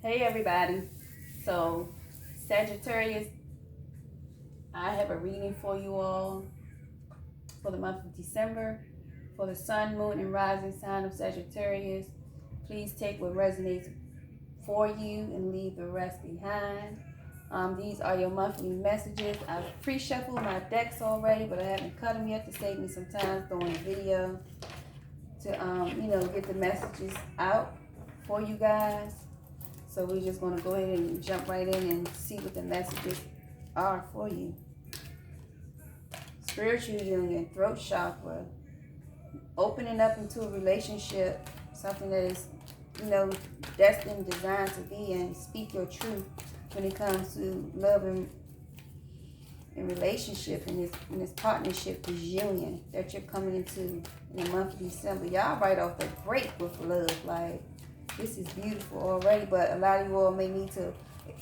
Hey everybody. So, Sagittarius, I have a reading for you all for the month of December for the sun, moon, and rising sign of Sagittarius. Please take what resonates for you and leave the rest behind. These are your monthly messages. I've pre-shuffled my decks already, but I haven't cut them yet to save me some time during the video to get the messages out for you guys. So we're just going to go ahead and jump right in and see what the messages are for you. Spiritual union, throat chakra, opening up into a relationship, something that is, destined, designed to be, and speak your truth when it comes to love and relationship and this partnership, this union that you're coming into in the month of December. Y'all right off the break with love, like, this is beautiful already, but a lot of you all may need to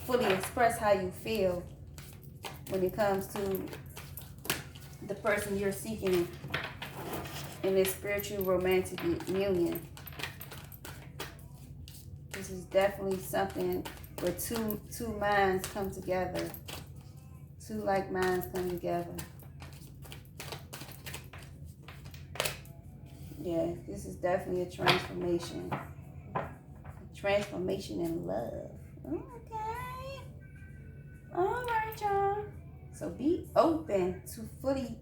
fully express how you feel when it comes to the person you're seeking in this spiritual romantic union. This is definitely something where two minds come together. Two like minds come together. Yeah, this is definitely a transformation. Transformation in love. Okay. All right, y'all. So be open to fully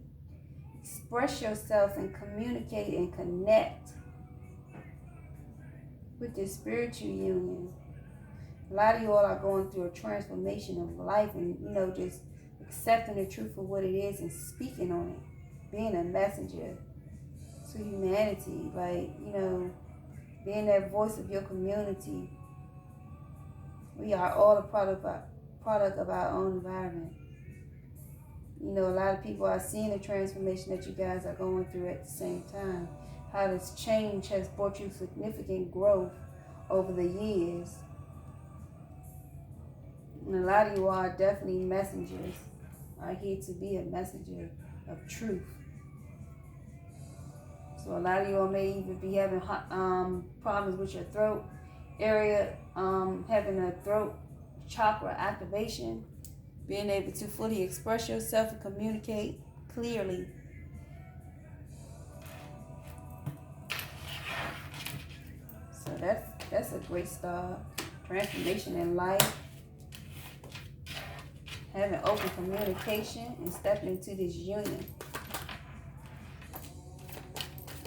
express yourself and communicate and connect with this spiritual union. A lot of you all are going through a transformation of life and, just accepting the truth of what it is and speaking on it. Being a messenger to humanity. Like, being that voice of your community. We are all a product of our own environment. A lot of people are seeing the transformation that you guys are going through at the same time. How this change has brought you significant growth over the years. And a lot of you are definitely messengers. Are here to be a messenger of truth. So a lot of you all may even be having problems with your throat area, having a throat chakra activation, being able to fully express yourself and communicate clearly. So that's a great start. Transformation in life, having open communication, and stepping into this union.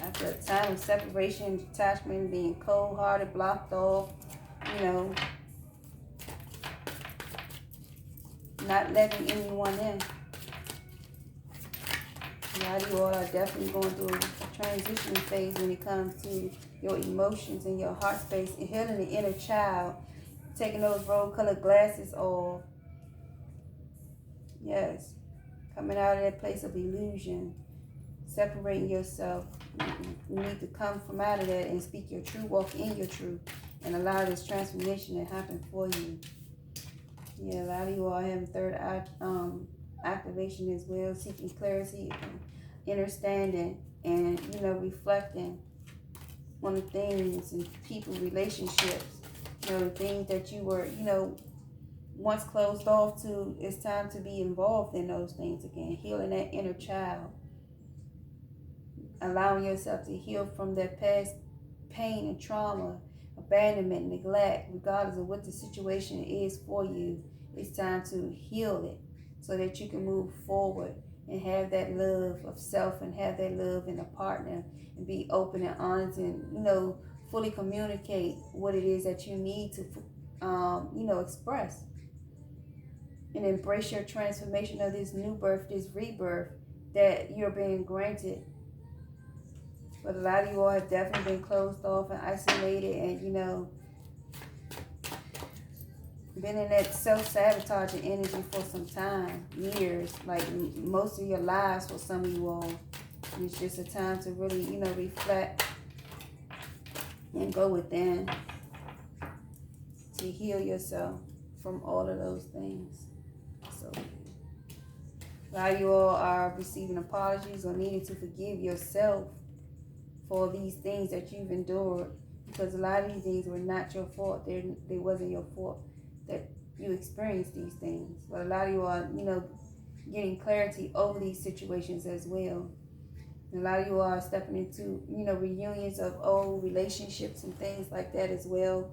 After a time of separation, detachment, being cold-hearted, blocked off, not letting anyone in. A lot of you all are definitely going through a transition phase when it comes to your emotions and your heart space and healing the inner child, taking those rose-colored glasses off. Yes, coming out of that place of illusion, separating yourself. You need to come from out of that and speak your truth, walk in your truth, and allow this transformation to happen for you. Yeah, a lot of you are having third eye activation as well, seeking clarity and understanding, and reflecting on the things and people, relationships, the things that you were once closed off to. It's time to be involved in those things again, healing that inner child, allowing yourself to heal from that past pain and trauma, abandonment, neglect. Regardless of what the situation is for you, it's time to heal it so that you can move forward and have that love of self and have that love in a partner and be open and honest and fully communicate what it is that you need to express and embrace your transformation of this new birth, this rebirth that you're being granted. But a lot of you all have definitely been closed off and isolated and, been in that self-sabotaging energy for some time, years, like most of your lives for some of you all. And it's just a time to really, reflect and go within to heal yourself from all of those things. So a lot of you all are receiving apologies or needing to forgive yourself for these things that you've endured because a lot of these things were not your fault. They wasn't your fault that you experienced these things. But a lot of you are, getting clarity over these situations as well. And a lot of you are stepping into, reunions of old relationships and things like that as well.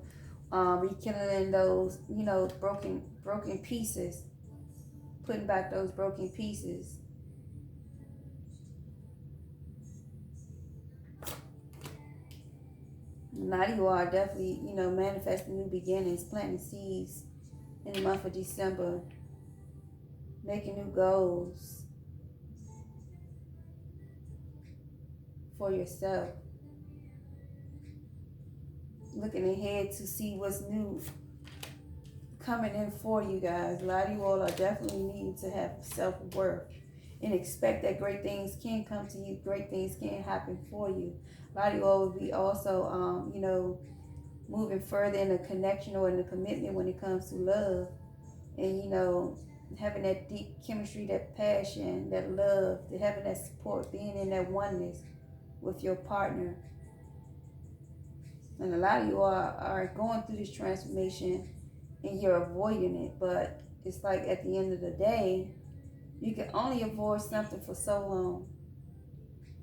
Rekindling those, broken pieces, putting back those broken pieces. A lot of you are definitely, manifesting new beginnings, planting seeds in the month of December, making new goals for yourself, looking ahead to see what's new coming in for you guys. A lot of you all are definitely needing to have self-worth and expect that great things can come to you, great things can happen for you. A lot of you all will be also, moving further in a connection or in a commitment when it comes to love. And, having that deep chemistry, that passion, that love, having that support, being in that oneness with your partner. And a lot of you are going through this transformation and you're avoiding it. But it's like at the end of the day, you can only avoid something for so long.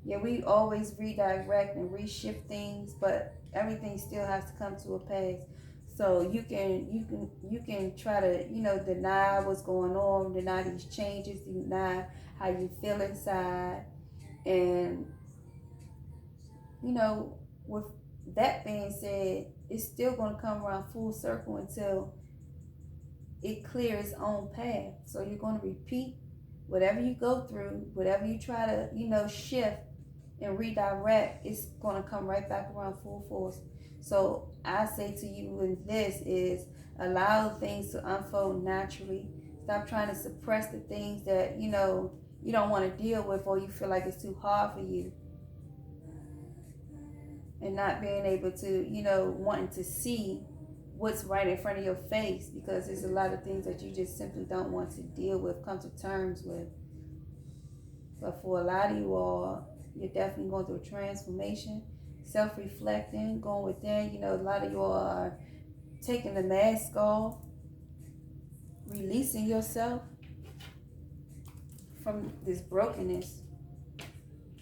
Yeah, we always redirect and reshift things, but everything still has to come to a pass. So you can try to, deny what's going on, deny these changes, deny how you feel inside. And, with that being said, it's still going to come around full circle until it clears its own path. So you're going to repeat whatever you go through, whatever you try to, shift and redirect, it's going to come right back around full force. So I say to you with this is allow things to unfold naturally. Stop trying to suppress the things that, you don't want to deal with, or you feel like it's too hard for you. And not being able to, wanting to see what's right in front of your face, because there's a lot of things that you just simply don't want to deal with, come to terms with. But for a lot of you all, you're definitely going through a transformation, self-reflecting, going within. A lot of you all are taking the mask off, releasing yourself from this brokenness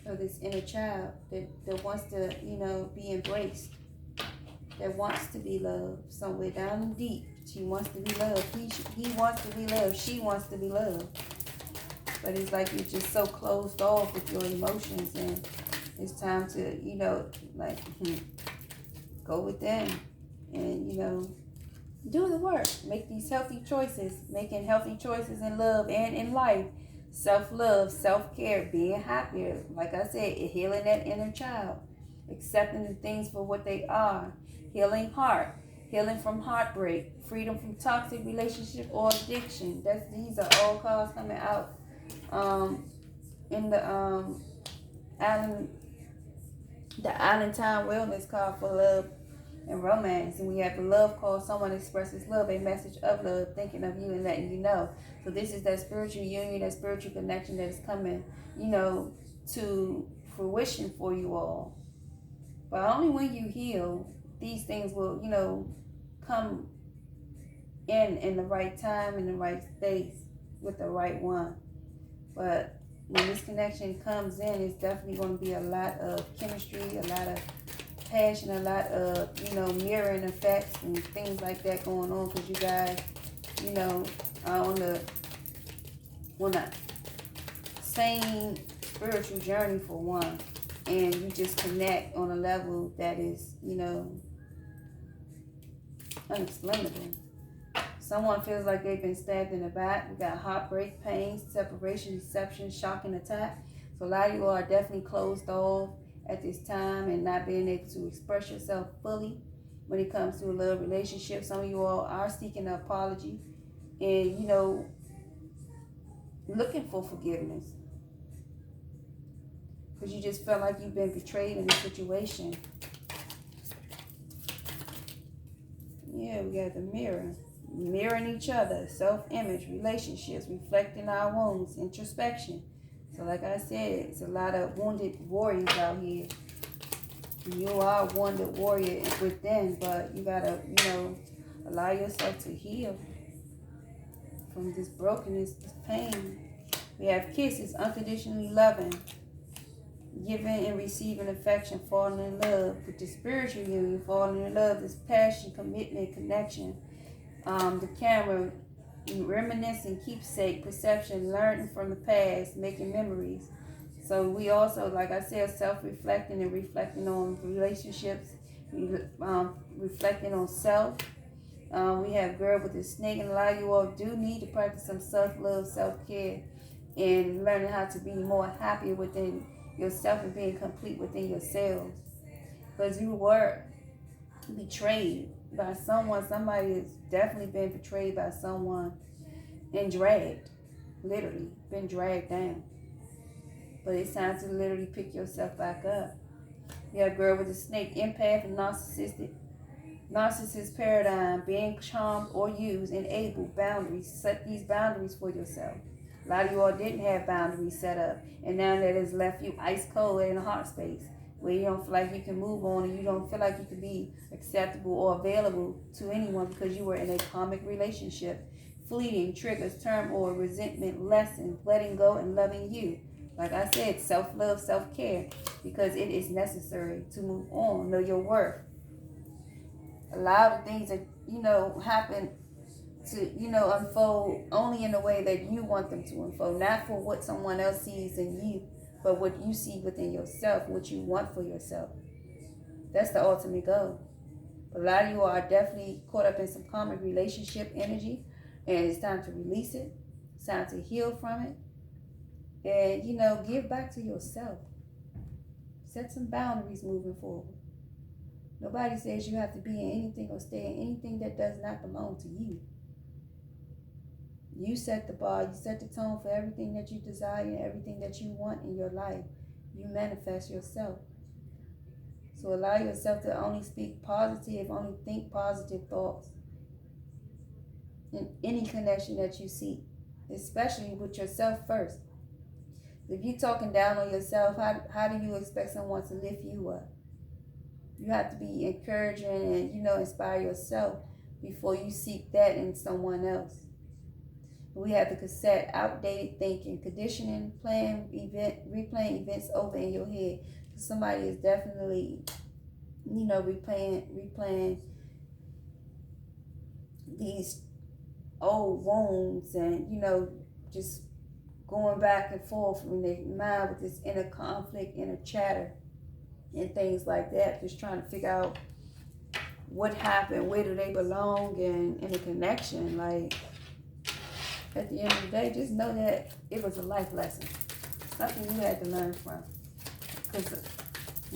of this inner child that wants to, be embraced, that wants to be loved somewhere down deep. She wants to be loved. He wants to be loved. She wants to be loved. But it's like you're just so closed off with your emotions, and it's time to, go within and, do the work. Make these healthy choices, making healthy choices in love and in life. Self-love, self-care, being happier. Like I said, healing that inner child, accepting the things for what they are, healing heart, healing from heartbreak, freedom from toxic relationship or addiction. These are all cards coming out in the Island Time Wellness card for love and romance. And we have the love card. Someone expresses love, a message of love, thinking of you and letting you know. So this is that spiritual union, that spiritual connection that is coming, to fruition for you all. But only when you heal, these things will, come in the right time, in the right space, with the right one. But when this connection comes in, it's definitely going to be a lot of chemistry, a lot of passion, a lot of, mirroring effects and things like that going on, because you guys, are on the same spiritual journey for one, and you just connect on a level that is, unexplainable. Someone feels like they've been stabbed in the back. We got heartbreak, pain, separation, deception, shock, and attack. So a lot of you are definitely closed off at this time and not being able to express yourself fully when it comes to a love relationship. Some of you all are seeking an apology and, looking for forgiveness, because you just felt like you've been betrayed in this situation. Yeah, we got the mirror. Mirroring each other, self-image, relationships, reflecting our wounds, introspection. So like I said, it's a lot of wounded warriors out here. You are a wounded warrior within, but you gotta, allow yourself to heal from this brokenness, this pain. We have kisses, unconditionally loving, giving and receiving affection, falling in love with the spiritual union, falling in love, this passion, commitment, connection. The camera, reminiscing, keepsake, perception, learning from the past, making memories. So we also, like I said, self-reflecting and reflecting on relationships, reflecting on self. We have girl with the snake, and a lot of you all do need to practice some self-love, self-care, and learning how to be more happier within yourself and being complete within yourselves. Because you were betrayed by someone. Somebody has definitely been betrayed by someone and dragged, literally been dragged down. But it's time to literally pick yourself back up. You have a girl with a snake, empath, and narcissist paradigm, being charmed or used, enable boundaries. Set these boundaries for yourself. A lot of you all didn't have boundaries set up, and now that has left you ice cold in a heart space where you don't feel like you can move on, and you don't feel like you can be acceptable or available to anyone because you were in a karmic relationship. Fleeting triggers, turmoil, resentment, lessons, letting go and loving you. Like I said, self-love, self-care, because it is necessary to move on. Know your worth. Allow the things that, happen to, unfold only in the way that you want them to unfold. Not for what someone else sees in you, but what you see within yourself, what you want for yourself. That's the ultimate goal. But a lot of you are definitely caught up in some karmic relationship energy, and it's time to release it. It's time to heal from it. And, give back to yourself. Set some boundaries moving forward. Nobody says you have to be in anything or stay in anything that does not belong to you. You set the bar, you set the tone for everything that you desire and everything that you want in your life. You manifest yourself. So allow yourself to only speak positive, only think positive thoughts in any connection that you seek, especially with yourself first. If you're talking down on yourself, how do you expect someone to lift you up? You have to be encouraging and, inspire yourself before you seek that in someone else. We have the cassette, outdated thinking, conditioning, replaying events over in your head. Somebody is definitely, replaying these old wounds and, just going back and forth in their mind with this inner conflict, inner chatter, and things like that. Just trying to figure out what happened, where do they belong, and in a connection. Like, at the end of the day, just know that it was a life lesson. Something you had to learn from. Because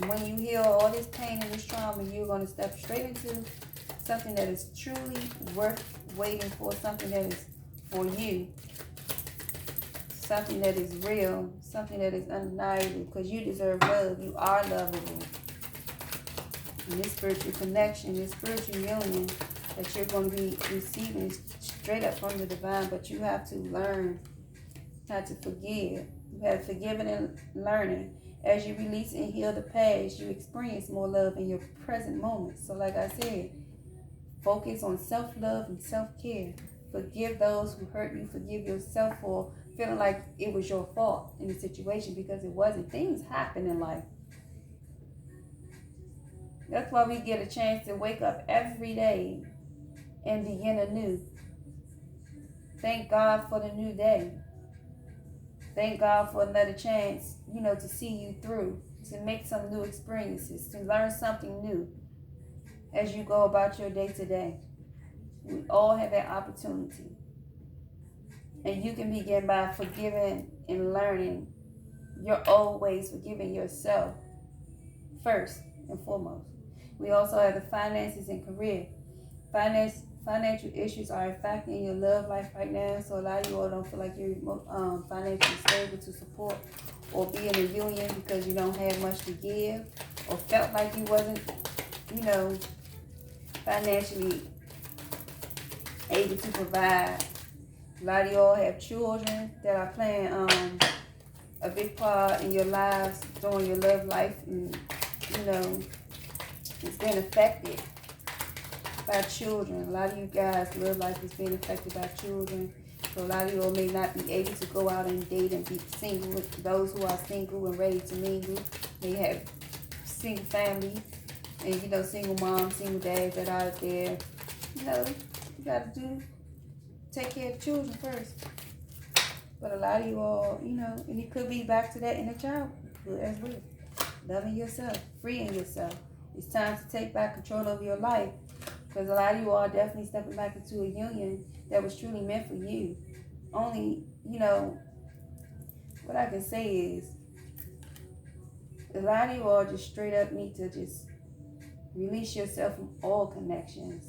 when you heal all this pain and this trauma, you're going to step straight into something that is truly worth waiting for, something that is for you. Something that is real, something that is undeniable, because you deserve love. You are lovable. And this spiritual connection, this spiritual union that you're going to be receiving is straight up from the divine, but you have to learn how to forgive. You have forgiving and learning. As you release and heal the past, you experience more love in your present moments. So like I said, focus on self-love and self-care. Forgive those who hurt you. Forgive yourself for feeling like it was your fault in the situation, because it wasn't. Things happen in life. That's why we get a chance to wake up every day and begin anew. Thank God for the new day. Thank God for another chance, to see you through, to make some new experiences, to learn something new as you go about your day to day. We all have that opportunity. And you can begin by forgiving and learning your old ways, forgiving yourself first and foremost. We also have the finances and career. Financial issues are affecting your love life right now, so a lot of you all don't feel like you're financially stable to support or be in a union because you don't have much to give, or felt like you wasn't, financially able to provide. A lot of you all have children that are playing a big part in your lives during your love life, and it's been affected by children. A lot of you guys, love life is being affected by children. So a lot of you all may not be able to go out and date and be single. With those who are single and ready to mingle, may have single family and, single moms, single dads that are out there. You got to take care of children first. But a lot of you all, and it could be back to that inner childhood as well. Loving yourself, freeing yourself. It's time to take back control of your life. Because a lot of you all are definitely stepping back into a union that was truly meant for you. Only, what I can say is, a lot of you all just straight up need to just release yourself from all connections.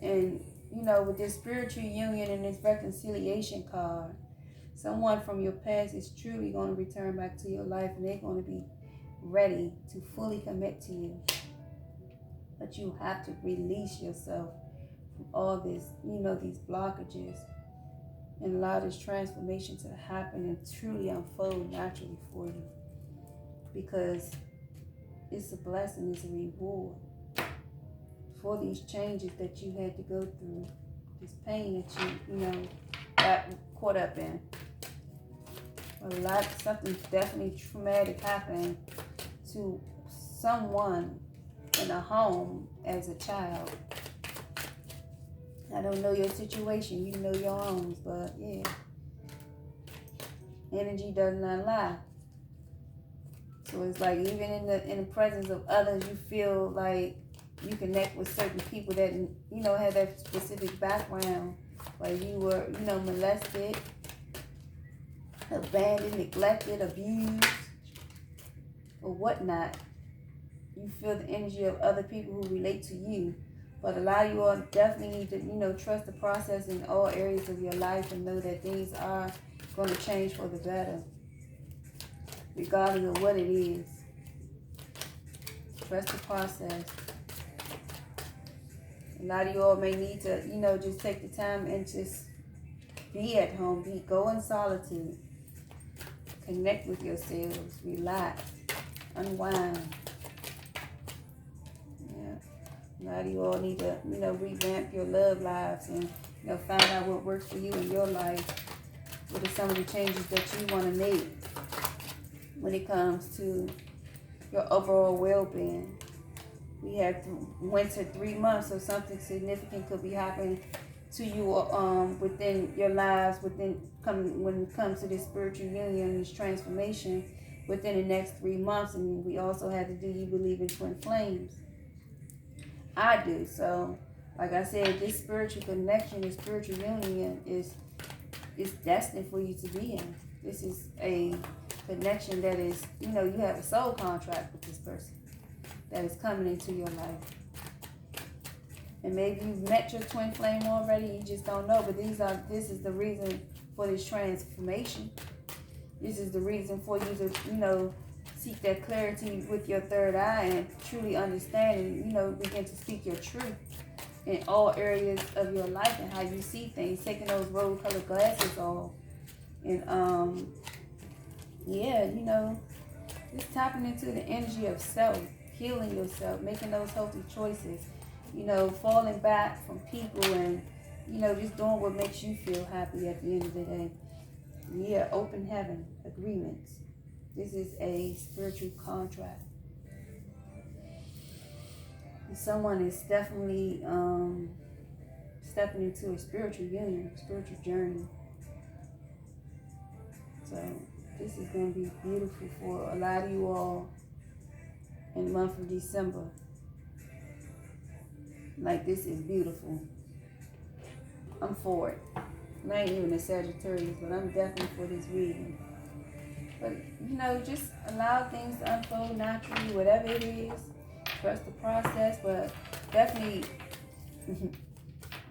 And, with this spiritual union and this reconciliation card, someone from your past is truly going to return back to your life, and they're going to be ready to fully commit to you. But you have to release yourself from all this, these blockages, and allow this transformation to happen and truly unfold naturally for you. Because it's a blessing, it's a reward for these changes that you had to go through, this pain that you got caught up in. Something definitely traumatic happened to someone in a home as a child. I don't know your situation, you know your own, but yeah. Energy does not lie. So it's like even in the presence of others, you feel like you connect with certain people that, have that specific background, where you were, molested, abandoned, neglected, abused, or whatnot. You feel the energy of other people who relate to you. But a lot of you all definitely need to, trust the process in all areas of your life and know that things are going to change for the better, regardless of what it is. Trust the process. A lot of you all may need to, just take the time and just be at home. Go in solitude. Connect with yourselves. Relax. Unwind. A lot of you all need to, revamp your love lives and, find out what works for you in your life. What are some of the changes that you want to make when it comes to your overall well-being? We have went to 3 months, so something significant could be happening to you within your lives, when it comes to this spiritual union, this transformation within the next 3 months. And we also had to do you believe in twin flames? I do. So, like I said, this spiritual connection, this spiritual union is destined for you to be in. This is a connection that is, you have a soul contract with this person that is coming into your life. And maybe you've met your twin flame already, you just don't know. But this is the reason for this transformation. This is the reason for you to, seek that clarity with your third eye and truly understand and, begin to speak your truth in all areas of your life and how you see things, taking those rose-colored glasses off. And, just tapping into the energy of self, healing yourself, making those healthy choices, falling back from people and, just doing what makes you feel happy at the end of the day. Yeah, open heaven, agreements. This is a spiritual contract. And someone is definitely stepping into a spiritual union, spiritual journey. So this is going to be beautiful for a lot of you all in the month of December. Like, this is beautiful. I'm for it. I ain't even a Sagittarius, but I'm definitely for this reading. But, just allow things to unfold naturally, whatever it is. Trust the process, but definitely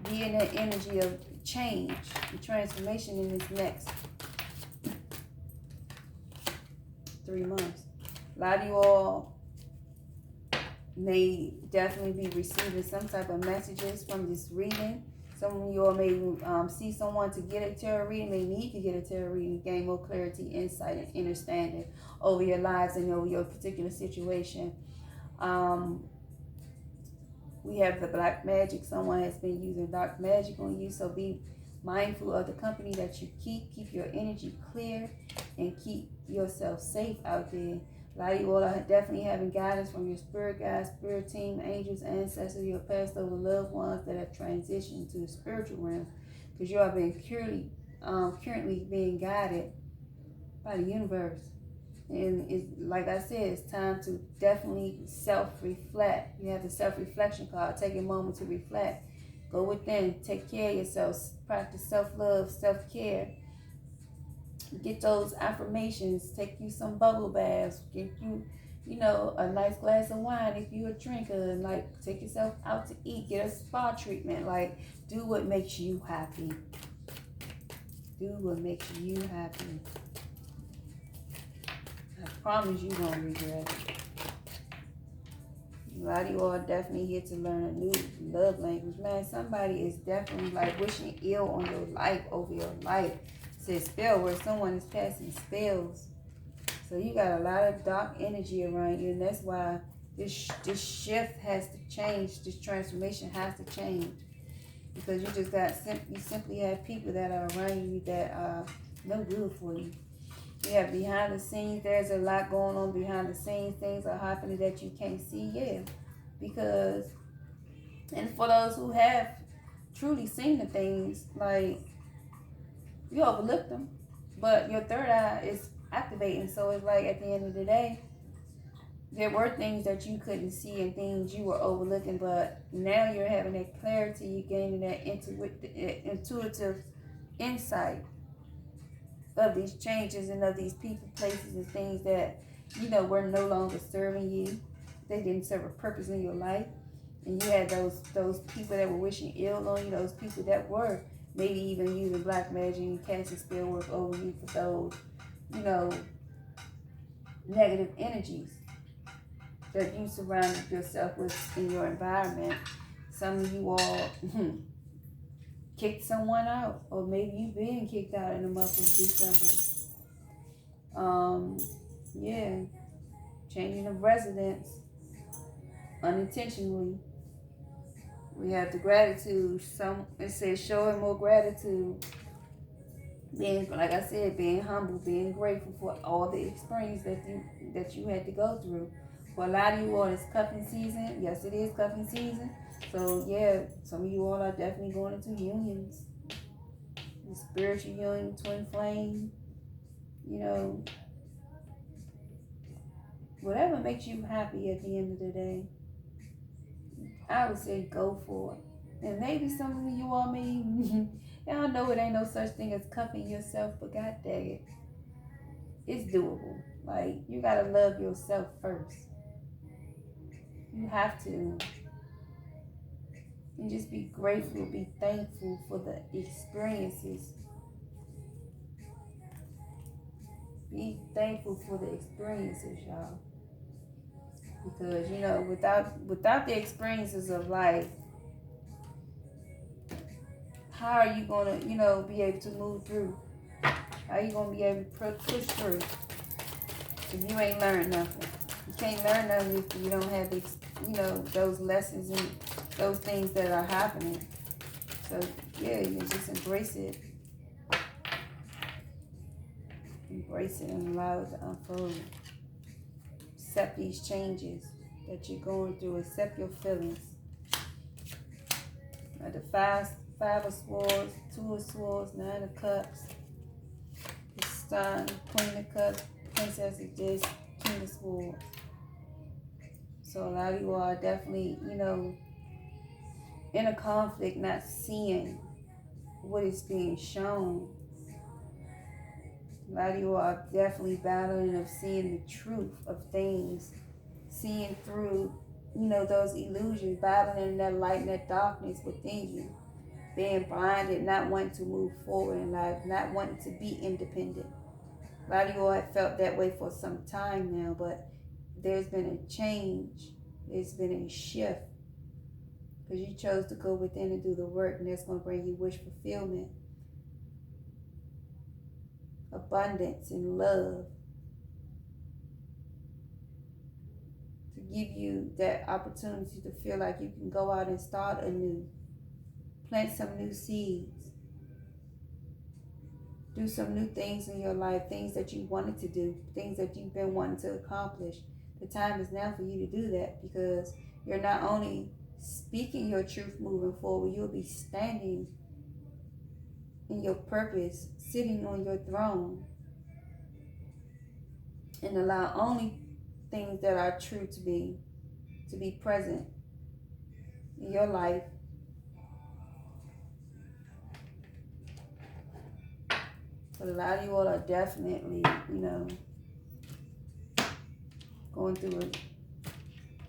be in that energy of change and transformation in this next 3 months. A lot of you all may definitely be receiving some type of messages from this reading, Some of you all may see someone to get a tarot reading, may need to get a tarot reading to gain more clarity, insight, and understanding over your lives and over your particular situation. We have the black magic. Someone has been using dark magic on you, so be mindful of the company that you keep. Keep your energy clear and keep yourself safe out there. A lot of you all are definitely having guidance from your spirit guides, spirit team, angels, ancestors, your past over loved ones that have transitioned to the spiritual realm, because you are being currently being guided by the universe. And it's, like I said, it's time to definitely self-reflect. You have the self-reflection card. Take a moment to reflect. Go within. Take care of yourself. Practice self-love, self-care. Get those affirmations. Take you some bubble baths. Get you, a nice glass of wine if you're a drinker. Like, take yourself out to eat. Get a spa treatment. Like, do what makes you happy. Do what makes you happy. I promise you won't regret it. A lot of you all are definitely here to learn a new love language. Man, somebody is definitely like wishing ill on your life, over your life. It says spell where someone is casting spells. So you got a lot of dark energy around you, and that's why this shift has to change. This transformation has to change, because you simply have people that are around you that are no good for you. Yeah, behind the scenes, there's a lot going on behind the scenes. Things are happening that you can't see, because, and for those who have truly seen the things, like, you overlooked them, but your third eye is activating. So it's like, at the end of the day, there were things that you couldn't see and things you were overlooking, but now you're having that clarity, you're gaining that intuitive insight of these changes and of these people, places, and things that, were no longer serving you. They didn't serve a purpose in your life. And you had those people that were wishing ill on you, those people that were maybe even using black magic and casting spell work over you for those, negative energies that you surrounded yourself with in your environment. Some of you all kicked someone out, or maybe you've been kicked out in the month of December. Changing of residence unintentionally. We have the gratitude. It says showing more gratitude. Being, like I said, being humble, being grateful for all the experience that you had to go through. For a lot of you all, it's cuffing season. Yes, it is cuffing season. So yeah, some of you all are definitely going into unions. The spiritual union, twin flame, whatever makes you happy at the end of the day, I would say go for it. And maybe some of you all may, y'all know it ain't no such thing as cuffing yourself, but god dang it, it's doable. Like, you gotta love yourself first. You have to. And just be grateful, be thankful for the experiences. Be thankful for the experiences, y'all. Because, without the experiences of life, how are you going to, be able to move through? How are you going to be able to push through if you ain't learned nothing? You can't learn nothing if you don't have the, those lessons and those things that are happening. So, yeah, you just embrace it. Embrace it and allow it to unfold. Accept these changes that you're going through. Accept your feelings. The five of swords, 2 of swords, 9 of cups, the sun, Queen of cups, princess of this, King of swords. So a lot of you are definitely, in a conflict, not seeing what is being shown. A lot of you are definitely battling of seeing the truth of things, seeing through, those illusions, battling that light and that darkness within you, being blinded, not wanting to move forward in life, not wanting to be independent. A lot of you all have felt that way for some time now, but there's been a change. There's been a shift. because you chose to go within and do the work, and that's going to bring you wish fulfillment, abundance, and love, to give you that opportunity to feel like you can go out and start anew, plant some new seeds, do some new things in your life, things that you wanted to do, things that you've been wanting to accomplish. The time is now for you to do that, because you're not only speaking your truth moving forward, you'll be standing in your purpose, sitting on your throne, and allow only things that are true to be present in your life. But a lot of you all are definitely, going through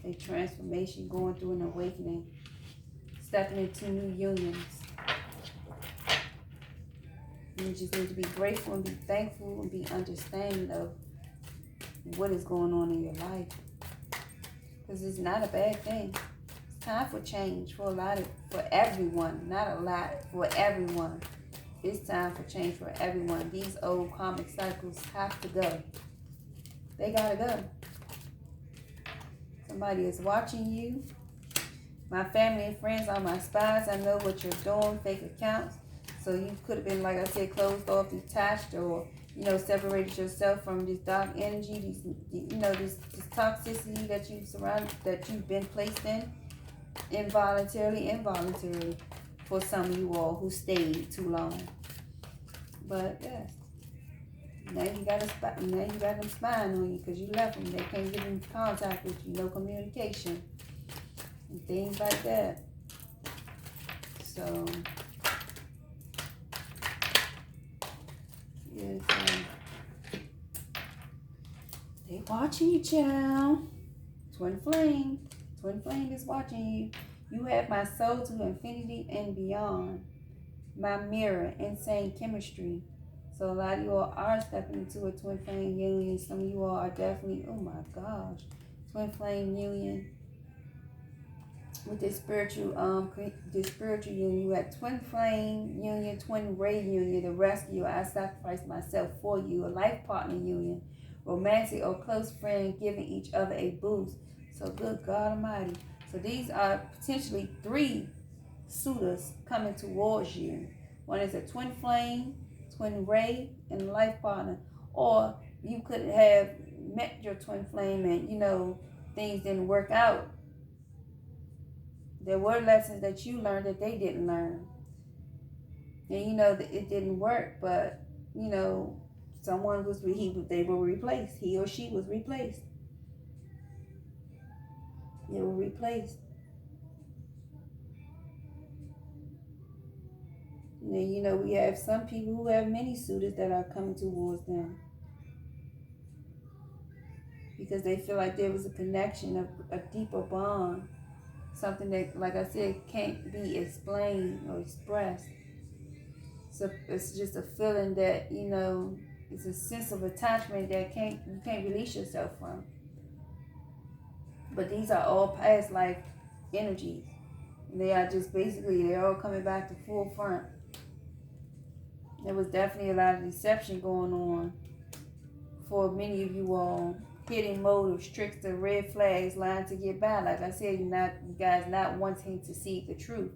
a transformation, going through an awakening, stepping into new unions. You just need to be grateful and be thankful and be understanding of what is going on in your life. Because it's not a bad thing. It's time for change for everyone. Not a lot, for everyone. It's time for change for everyone. These old karmic cycles have to go. They gotta go. Somebody is watching you. My family and friends are my spies. I know what you're doing, fake accounts. So you could have been, like I said, closed off, detached, or, separated yourself from this dark energy, this toxicity that you've been placed in, involuntarily, for some of you all who stayed too long. But yes, now you got them spying on you because you left them. They can't get in contact with you, no communication, and things like that. So yes, they watching you, child. Twin flame is watching you. You have my soul to infinity and beyond. My mirror, insane chemistry. So a lot of you all are stepping into a twin flame union. Some of you all are definitely, oh my gosh, twin flame union. With this spiritual union, you have twin flame union, twin ray union, the rescue, I sacrificed myself for you, a life partner union, romantic or close friend giving each other a boost. So good God Almighty. So these are potentially 3 suitors coming towards you. One is a twin flame, twin ray, and a life partner. Or you could have met your twin flame and, things didn't work out. There were lessons that you learned that they didn't learn. And that it didn't work, but, someone they were replaced. He or she was replaced. They were replaced. And then, we have some people who have many suitors that are coming towards them, because they feel like there was a connection, a deeper bond, something that, like I said, can't be explained or expressed. So it's just a feeling that, it's a sense of attachment that you can't release yourself from. But these are all past life energies. They are just they're all coming back to full front. There was definitely a lot of deception going on for many of you all. Hidden motives, tricks, and red flags, lying to get by. Like I said, you guys not wanting to see the truth.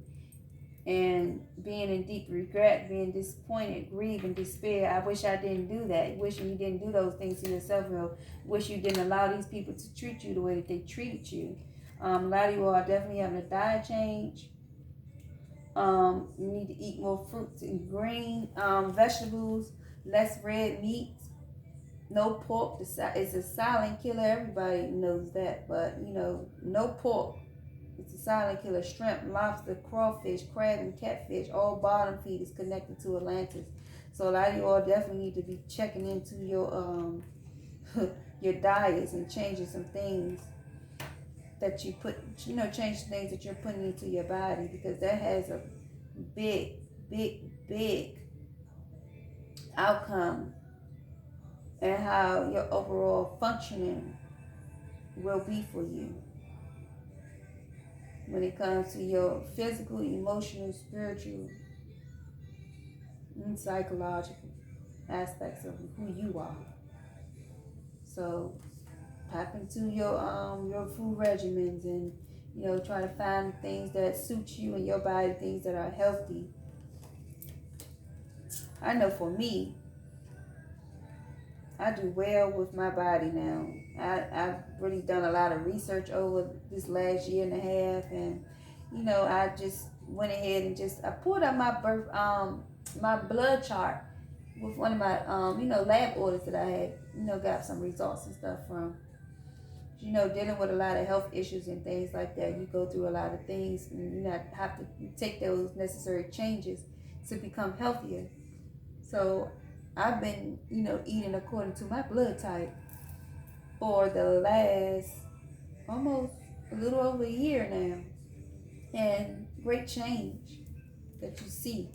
And being in deep regret, being disappointed, grief, and despair. I wish I didn't do that. Wishing you didn't do those things to yourself. Wish you didn't allow these people to treat you the way that they treated you. A lot of you all are definitely having a diet change. You need to eat more fruits and green vegetables, less red meat, no pork. It's a silent killer. Everybody knows that. But, no pork. It's a silent killer. Shrimp, lobster, crawfish, crab, and catfish, all bottom feeders connected to Atlantis. So a lot of you all definitely need to be checking into your your diets and changing some things that you put, change things that you're putting into your body, because that has a big, big, big outcome and how your overall functioning will be for you. when it comes to your physical, emotional, spiritual, and psychological aspects of who you are. So tap into your food regimens and try to find things that suit you and your body, things that are healthy. I know for me, I do well with my body now. I've really done a lot of research over this last year and a half, and I just went ahead and I pulled out my blood chart with one of my lab orders that I had got some results and stuff from. Dealing with a lot of health issues and things like that, you go through a lot of things, and you not have to take those necessary changes to become healthier. So I've been, eating according to my blood type for the last almost a little over a year now. And great change that you see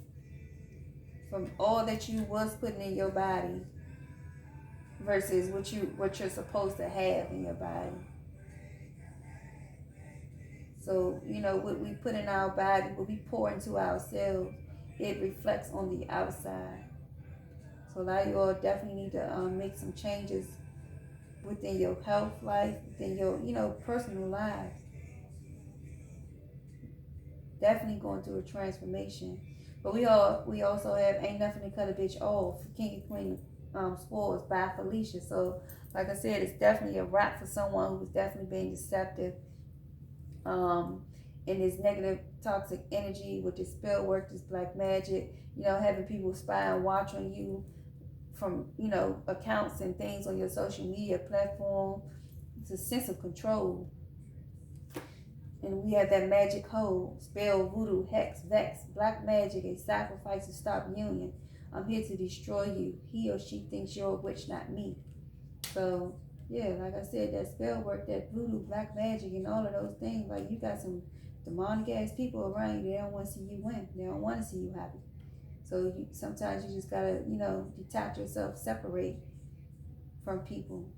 from all that you was putting in your body versus what you're supposed to have in your body. So, what we put in our body, what we pour into ourselves, it reflects on the outside. So a lot of you all definitely need to make some changes within your health life, within your, personal lives. Definitely going through a transformation. But we also have Ain't Nothing to Cut a Bitch Off, King and Queen Spoils by Felicia. So like I said, it's definitely a wrap for someone who's definitely being deceptive in this negative toxic energy with this spell work, this black magic, having people spy and watch on you from accounts and things on your social media platform. It's a sense of control. And we have that magic hold, spell, voodoo, hex, vex, black magic, a sacrifice to stop union. I'm here to destroy you. He or she thinks you're a witch, not me. So yeah, like I said, that spell work, that voodoo, black magic, and all of those things, like you got some demonic ass people around you. They don't want to see you win. They don't want to see you happy. So sometimes you just gotta, detach yourself, separate from people.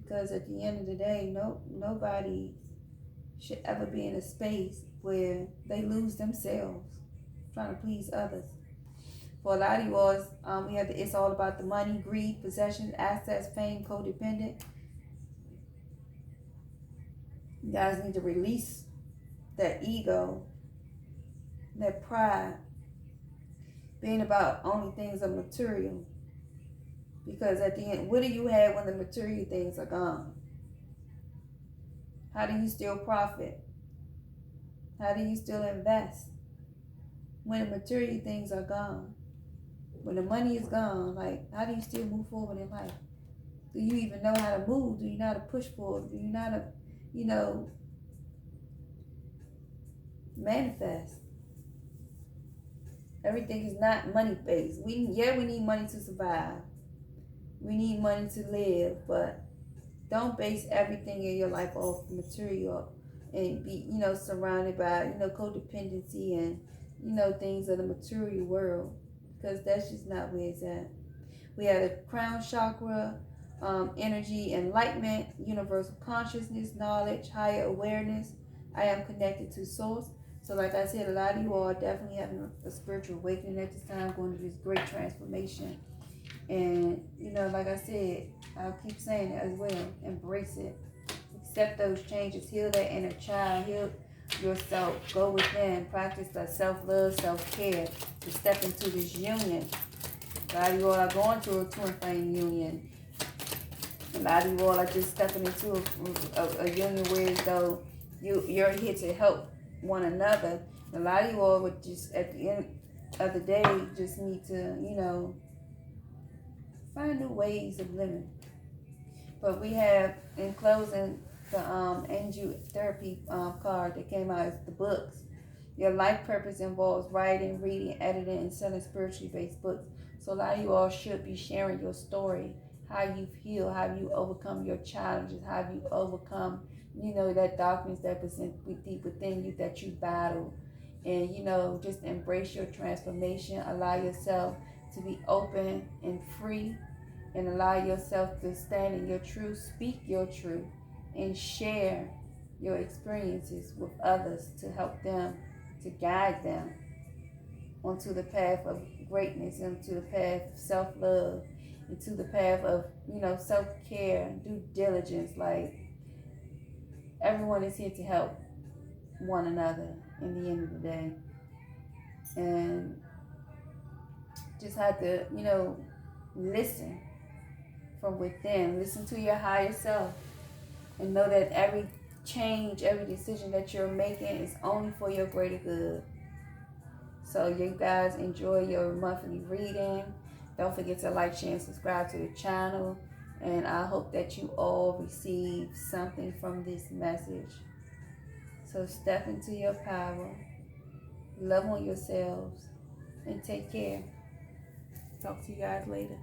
Because at the end of the day, nobody should ever be in a space where they lose themselves trying to please others. For a lot of you all, we have it's all about the money, greed, possession, assets, fame, codependent. You guys need to release that ego, that pride, being about only things of material. Because at the end, what do you have when the material things are gone? How do you still profit? How do you still invest when the material things are gone? When the money is gone, like, how do you still move forward in life? Do you even know how to move? Do you know how to push forward? Do you know how to, manifest? Everything is not money based. We need money to survive. We need money to live, but don't base everything in your life off material and be, surrounded by, codependency and, things of the material world, because that's just not where it's at. We have the crown chakra, energy, enlightenment, universal consciousness, knowledge, higher awareness. I am connected to source. So like I said, a lot of you all are definitely having a spiritual awakening at this time, going through this great transformation. And, like I said, I'll keep saying it as well. Embrace it. Accept those changes. Heal that inner child. Heal yourself. Go within. Practice that self-love, self-care to step into this union. A lot of you all are going through a twin flame union. A lot of you all are just stepping into a union where as though you're here to help one another. A lot of you all would just, at the end of the day, just need to, find new ways of living. But we have, in closing, the angel therapy card that came out as the books. Your life purpose involves writing, reading, editing, and selling spiritually based books. So a lot of you all should be sharing your story, how you've healed, how you overcome your challenges, how you overcome, that darkness that was deep within you that you battled. And, just embrace your transformation. Allow yourself to be open and free, and allow yourself to stand in your truth, speak your truth, and share your experiences with others to help them, to guide them onto the path of greatness, into the path of self-love, into the path of, self-care, due diligence. Like, everyone is here to help one another in the end of the day. And just have to, listen from within. Listen to your higher self. And know that every change, every decision that you're making is only for your greater good. So you guys enjoy your monthly reading. Don't forget to like, share, and subscribe to the channel. And I hope that you all receive something from this message. So step into your power. Love on yourselves. And take care. Talk to you guys later.